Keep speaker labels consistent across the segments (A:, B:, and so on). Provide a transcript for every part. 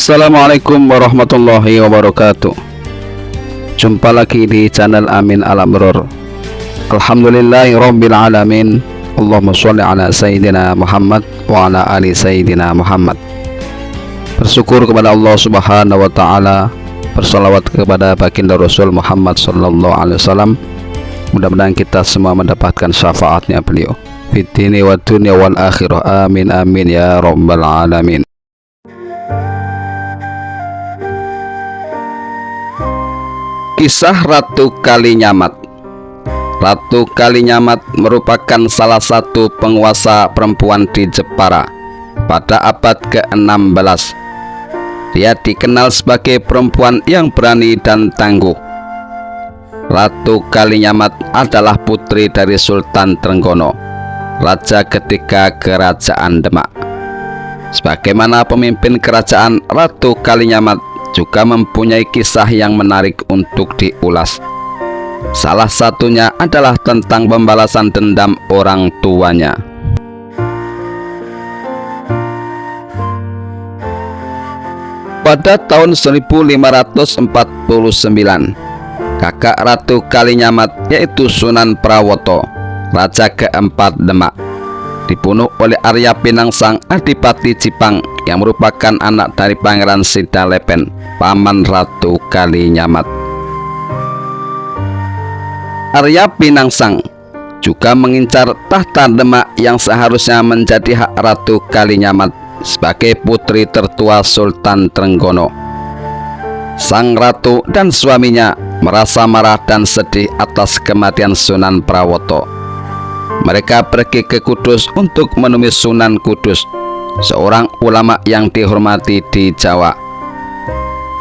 A: Assalamualaikum warahmatullahi wabarakatuh. Jumpa lagi di channel Amin Al-Amrur. Alhamdulillahi rabbil alamin. Allahumma sholli ala Sayyidina Muhammad wa ala ali Sayyidina Muhammad. Bersyukur kepada Allah subhanahu wa ta'ala, bersalawat kepada baginda Rasul Muhammad sallallahu alaihi wasallam. Mudah-mudahan kita semua mendapatkan syafaatnya beliau fid dini wa dunya wal akhirah. Amin amin ya rabbal alamin. Kisah Ratu Kalinyamat. Ratu Kalinyamat merupakan salah satu penguasa perempuan di Jepara pada abad ke-16. Dia dikenal sebagai perempuan yang berani dan tangguh. Ratu Kalinyamat adalah putri dari Sultan Trenggono, raja ketiga Kerajaan Demak. Sebagaimana pemimpin kerajaan, Ratu Kalinyamat juga mempunyai kisah yang menarik untuk diulas. Salah satunya adalah tentang pembalasan dendam orang tuanya. Pada tahun 1549, kakak Ratu Kalinyamat yaitu Sunan Prawoto, raja keempat Demak, dibunuh oleh Arya Pinangsang, Adipati Jipang yang merupakan anak dari Pangeran Sidalepen, paman Ratu Kalinyamat. Arya Pinangsang juga mengincar tahta Demak yang seharusnya menjadi hak Ratu Kalinyamat sebagai putri tertua Sultan Trenggono. Sang ratu dan suaminya merasa marah dan sedih atas kematian Sunan Prawoto. Mereka pergi ke Kudus untuk menemui Sunan Kudus, seorang ulama yang dihormati di Jawa.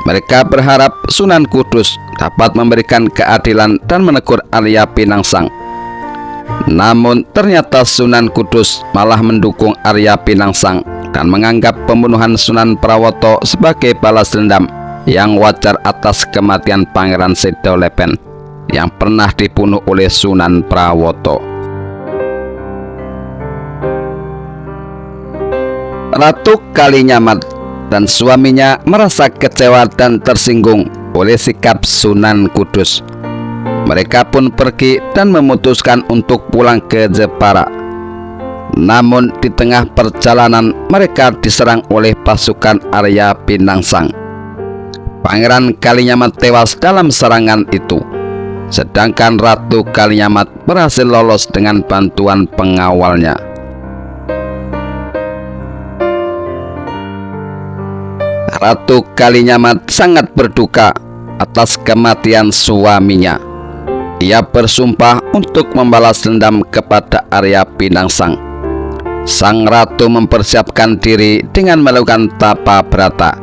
A: Mereka berharap Sunan Kudus dapat memberikan keadilan dan menegur Arya Pinangsang. Namun ternyata Sunan Kudus malah mendukung Arya Pinangsang dan menganggap pembunuhan Sunan Prawoto sebagai balas dendam yang wajar atas kematian Pangeran Sidalepen yang pernah dibunuh oleh Sunan Prawoto. Ratu Kalinyamat dan suaminya merasa kecewa dan tersinggung oleh sikap Sunan Kudus. Mereka pun pergi dan memutuskan untuk pulang ke Jepara. Namun di tengah perjalanan mereka diserang oleh pasukan Arya Pinangsang. Pangeran Kalinyamat tewas dalam serangan itu, sedangkan Ratu Kalinyamat berhasil lolos dengan bantuan pengawalnya. Ratu Kalinyamat sangat berduka atas kematian suaminya. Ia bersumpah untuk membalas dendam kepada Arya Pinangsang. Sang ratu mempersiapkan diri dengan melakukan tapa brata,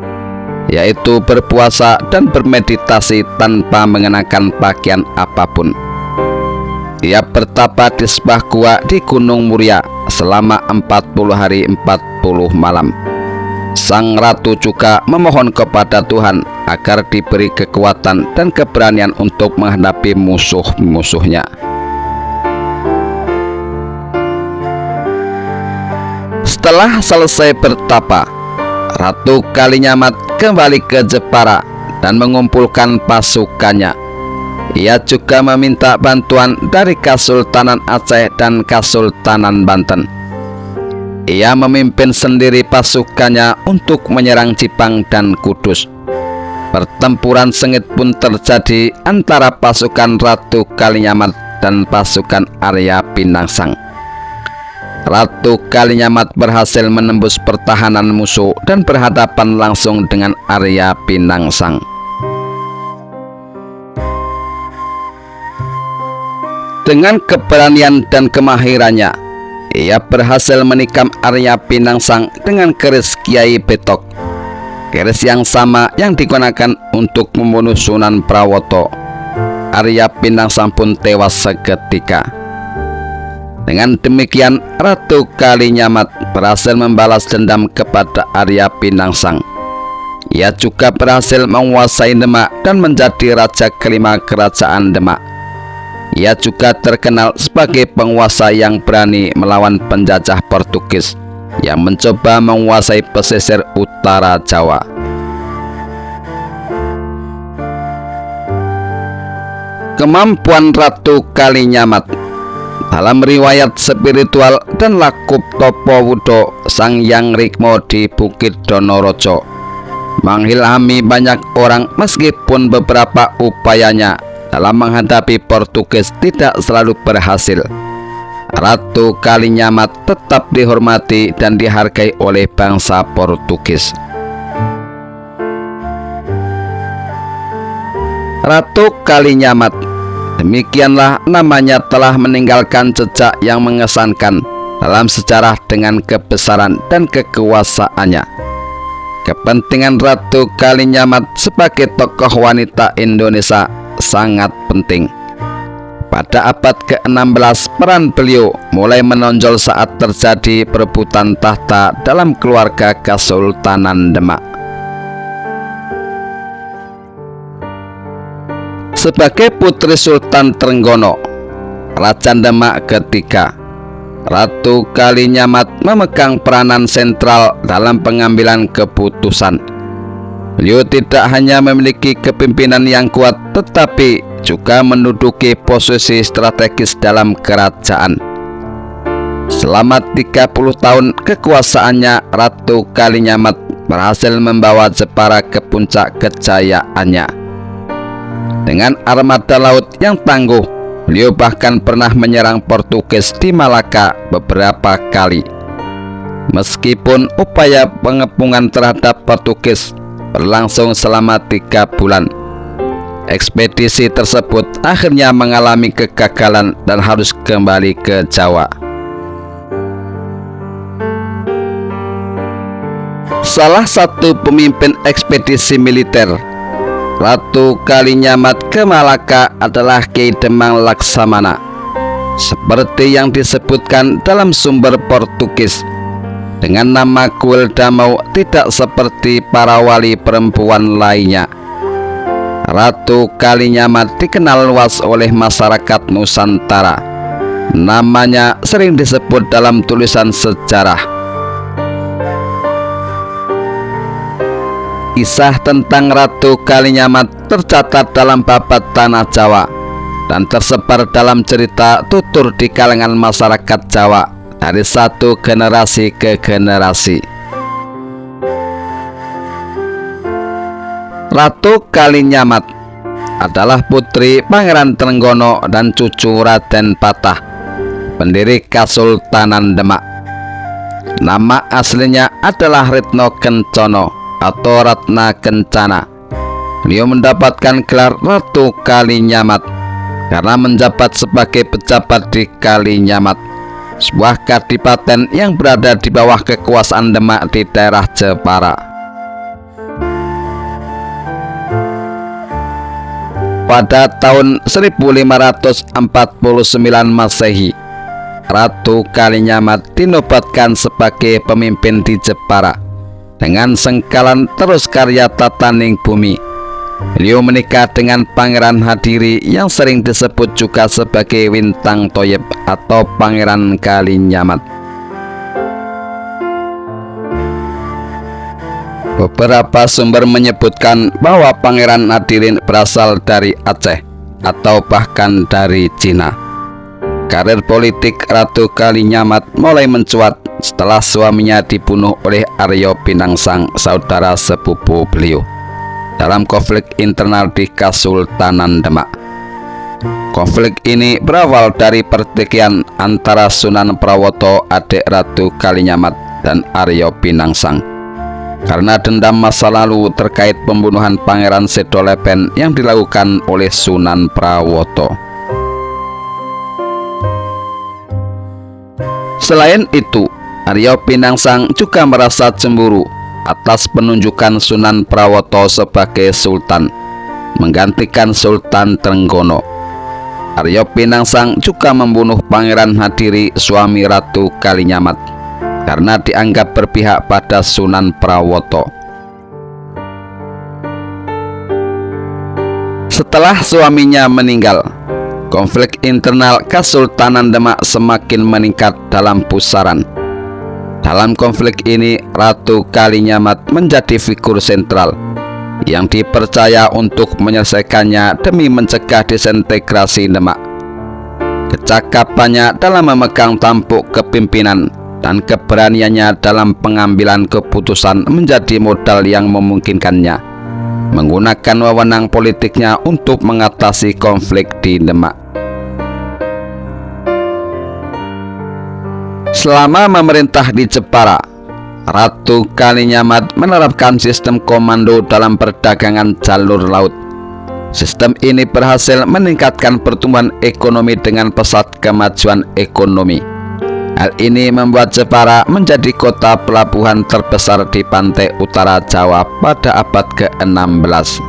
A: yaitu berpuasa dan bermeditasi tanpa mengenakan pakaian apapun. Ia bertapa di sebuah gua di Gunung Muria selama 40 hari 40 malam. Sang ratu juga memohon kepada Tuhan agar diberi kekuatan dan keberanian untuk menghadapi musuh-musuhnya. Setelah selesai bertapa, Ratu Kalinyamat kembali ke Jepara dan mengumpulkan pasukannya. Ia juga meminta bantuan dari Kesultanan Aceh dan Kesultanan Banten. Ia memimpin sendiri pasukannya untuk menyerang Jipang dan Kudus. Pertempuran sengit pun terjadi antara pasukan Ratu Kalinyamat dan pasukan Arya Pinangsang. Ratu Kalinyamat berhasil menembus pertahanan musuh dan berhadapan langsung dengan Arya Pinangsang. Dengan keberanian dan kemahirannya, ia berhasil menikam Arya Pinangsang dengan keris Kiai Betok, keris yang sama yang digunakan untuk membunuh Sunan Prawoto. Arya Pinangsang pun tewas seketika. Dengan demikian, Ratu Kalinyamat berhasil membalas dendam kepada Arya Pinangsang. Ia juga berhasil menguasai Demak dan menjadi raja kelima Kerajaan Demak. Ia juga terkenal sebagai penguasa yang berani melawan penjajah Portugis yang mencoba menguasai pesisir utara Jawa. Kemampuan Ratu Kalinyamat dalam riwayat spiritual dan lakup Topo Wudo Sang Hyang Rikma di Bukit Donorojo mengilhami banyak orang, meskipun beberapa upayanya dalam menghadapi Portugis tidak selalu berhasil. Ratu Kalinyamat tetap dihormati dan dihargai oleh bangsa Portugis. Ratu Kalinyamat, demikianlah namanya, telah meninggalkan jejak yang mengesankan dalam sejarah dengan kebesaran dan kekuasaannya. Kepentingan Ratu Kalinyamat sebagai tokoh wanita Indonesia sangat penting. Pada abad ke-16, peran beliau mulai menonjol saat terjadi perebutan tahta dalam keluarga Kesultanan Demak. Sebagai putri Sultan Trenggono, Raja Demak ketiga, Ratu Kalinyamat memegang peranan sentral dalam pengambilan keputusan. Beliau tidak hanya memiliki kepemimpinan yang kuat, tetapi juga menduduki posisi strategis dalam kerajaan. Selama 30 tahun kekuasaannya, Ratu Kalinyamat berhasil membawa Jepara ke puncak kejayaannya. Dengan armada laut yang tangguh, beliau bahkan pernah menyerang Portugis di Malaka beberapa kali. Meskipun upaya pengepungan terhadap Portugis berlangsung selama 3 bulan, ekspedisi tersebut akhirnya mengalami kegagalan dan harus kembali ke Jawa. Salah satu pemimpin ekspedisi militer Ratu Kalinyamat ke Malaka adalah Ki Demang Laksamana. Seperti yang disebutkan dalam sumber Portugis, dengan nama Kuil Damau, tidak seperti para wali perempuan lainnya. Ratu Kalinyamat dikenal luas oleh masyarakat Nusantara. Namanya sering disebut dalam tulisan sejarah. Kisah tentang Ratu Kalinyamat tercatat dalam Babat Tanah Jawa dan tersebar dalam cerita tutur di kalangan masyarakat Jawa dari satu generasi ke generasi. Ratu Kalinyamat adalah putri Pangeran Trenggono dan cucu Raden Patah, pendiri Kesultanan Demak. Nama aslinya adalah Retno Kencono atau Ratna Kencana. Beliau mendapatkan gelar Ratu Kalinyamat karena menjabat sebagai pejabat di Kalinyamat, sebuah kadipaten yang berada di bawah kekuasaan Demak di daerah Jepara. Pada tahun 1549 Masehi, Ratu Kalinyamat dinobatkan sebagai pemimpin di Jepara. Dengan sengkalan terus karya tataning bumi, beliau menikah dengan Pangeran Hadiri yang sering disebut juga sebagai Wintang Toyib atau Pangeran Kalinyamat. Beberapa sumber menyebutkan bahwa Pangeran Hadiri berasal dari Aceh atau bahkan dari Cina. Karir politik Ratu Kalinyamat mulai mencuat setelah suaminya dibunuh oleh Aryo Pinangsang, saudara sepupu beliau, dalam konflik internal di Kesultanan Demak. Konflik ini berawal dari pertikaian antara Sunan Prawoto, adik Ratu Kalinyamat, dan Aryo Pinangsang karena dendam masa lalu terkait pembunuhan Pangeran Sedolepen yang dilakukan oleh Sunan Prawoto. Selain itu, Aryo Pinangsang juga merasa cemburu atas penunjukan Sunan Prawoto sebagai Sultan, menggantikan Sultan Trenggono. Aryo Pinangsang juga membunuh Pangeran Hadiri, suami Ratu Kalinyamat, karena dianggap berpihak pada Sunan Prawoto. Setelah suaminya meninggal, konflik internal Kesultanan Demak semakin meningkat dalam pusaran. Dalam konflik ini, Ratu Kalinyamat menjadi figur sentral. yang dipercaya untuk menyelesaikannya demi mencegah disintegrasi Demak. Kecakapannya dalam memegang tampuk kepimpinan dan keberaniannya dalam pengambilan keputusan menjadi modal yang memungkinkannya menggunakan wewenang politiknya untuk mengatasi konflik di Demak. Selama memerintah di Jepara, Ratu Kalinyamat menerapkan sistem komando dalam perdagangan jalur laut. Sistem ini berhasil meningkatkan pertumbuhan ekonomi dengan pesat kemajuan ekonomi. Hal ini membuat Jepara menjadi kota pelabuhan terbesar di pantai utara Jawa pada abad ke-16.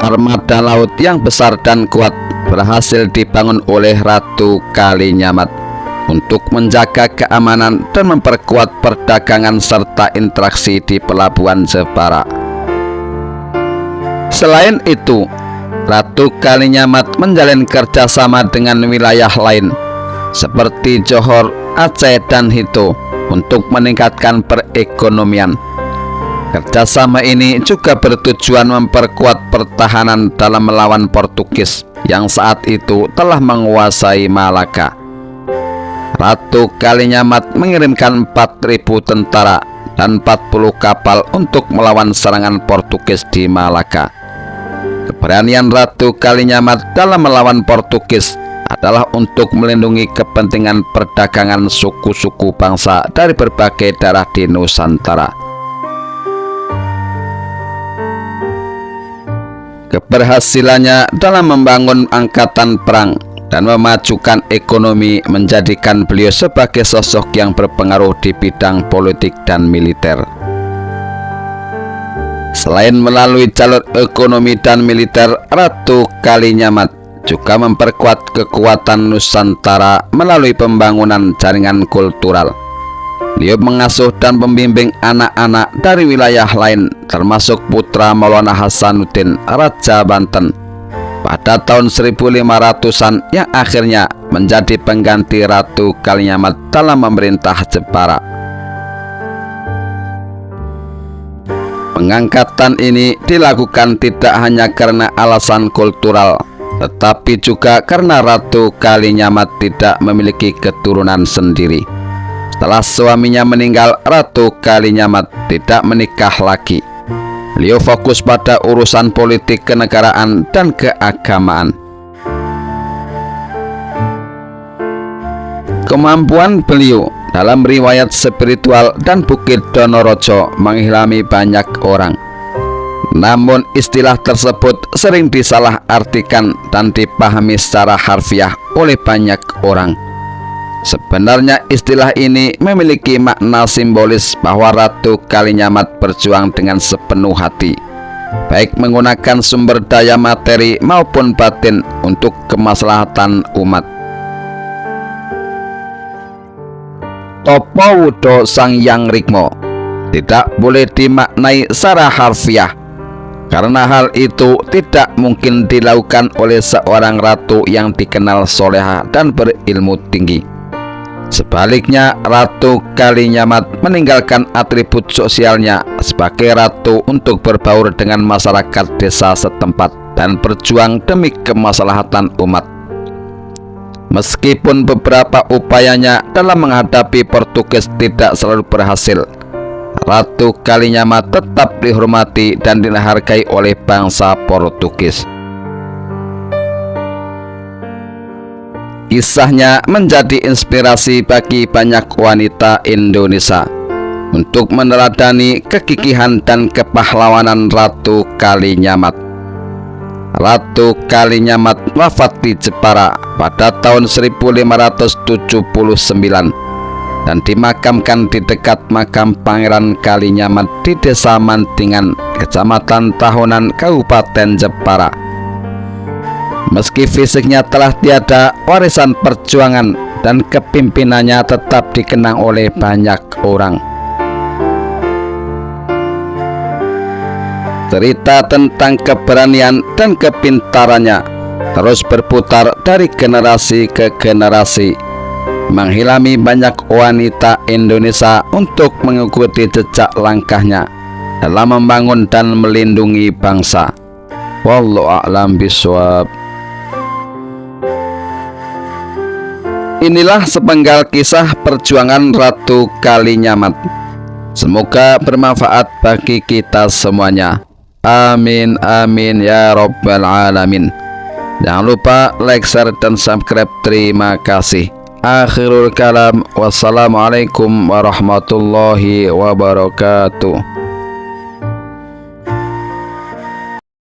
A: Armada laut yang besar dan kuat berhasil dibangun oleh Ratu Kalinyamat untuk menjaga keamanan dan memperkuat perdagangan serta interaksi di pelabuhan Jepara. Selain itu, Ratu Kalinyamat menjalin kerjasama dengan wilayah lain seperti Johor, Aceh, dan Hito untuk meningkatkan perekonomian. Kerjasama ini juga bertujuan memperkuat pertahanan dalam melawan Portugis yang saat itu telah menguasai Malaka. Ratu Kalinyamat mengirimkan 4.000 tentara dan 40 kapal untuk melawan serangan Portugis di Malaka. Keberanian Ratu Kalinyamat dalam melawan Portugis adalah untuk melindungi kepentingan perdagangan suku-suku bangsa dari berbagai daerah di Nusantara. Keberhasilannya dalam membangun angkatan perang dan memajukan ekonomi menjadikan beliau sebagai sosok yang berpengaruh di bidang politik dan militer. Selain melalui jalur ekonomi dan militer, Ratu Kalinyamat juga memperkuat kekuatan Nusantara melalui pembangunan jaringan kultural. Beliau mengasuh dan membimbing anak-anak dari wilayah lain, termasuk putra Maulana Hasanuddin, Raja Banten, pada tahun 1500-an yang akhirnya menjadi pengganti Ratu Kalinyamat dalam memerintah Jepara. Pengangkatan ini dilakukan tidak hanya karena alasan kultural, tetapi juga karena Ratu Kalinyamat tidak memiliki keturunan sendiri. Setelah suaminya meninggal, Ratu Kalinyamat tidak menikah lagi. Beliau fokus pada urusan politik kenegaraan dan keagamaan. Kemampuan beliau dalam riwayat spiritual dan Bukit Donorojo mengilhami banyak orang. Namun istilah tersebut sering disalahartikan dan dipahami secara harfiah oleh banyak orang. Sebenarnya istilah ini memiliki makna simbolis bahwa Ratu Kalinyamat berjuang dengan sepenuh hati, baik menggunakan sumber daya materi maupun batin untuk kemaslahatan umat. Topo Wudo Sangyang Rikmo tidak boleh dimaknai secara harfiah, karena hal itu tidak mungkin dilakukan oleh seorang ratu yang dikenal solehah dan berilmu tinggi. Sebaliknya, Ratu Kalinyamat meninggalkan atribut sosialnya sebagai ratu untuk berbaur dengan masyarakat desa setempat dan berjuang demi kemaslahatan umat. Meskipun beberapa upayanya dalam menghadapi Portugis tidak selalu berhasil, Ratu Kalinyamat tetap dihormati dan dihargai oleh bangsa Portugis. Kisahnya menjadi inspirasi bagi banyak wanita Indonesia untuk meneladani kegigihan dan kepahlawanan Ratu Kalinyamat. Ratu Kalinyamat wafat di Jepara pada tahun 1579 dan dimakamkan di dekat makam Pangeran Kalinyamat di Desa Mantingan, Kecamatan Tahunan, Kabupaten Jepara. Meski fisiknya telah tiada, warisan perjuangan dan kepimpinannya tetap dikenang oleh banyak orang. Cerita tentang keberanian dan kepintarannya terus berputar dari generasi ke generasi menghilami banyak wanita Indonesia untuk mengikuti jejak langkahnya dalam membangun dan melindungi bangsa. Wallahu a'lam bishawab. Inilah sepenggal kisah perjuangan Ratu Kalinyamat. Semoga bermanfaat bagi kita semuanya. Amin amin ya rabbal alamin. Jangan lupa like, share, dan subscribe. Terima kasih. Akhirul kalam. Wassalamualaikum warahmatullahi wabarakatuh.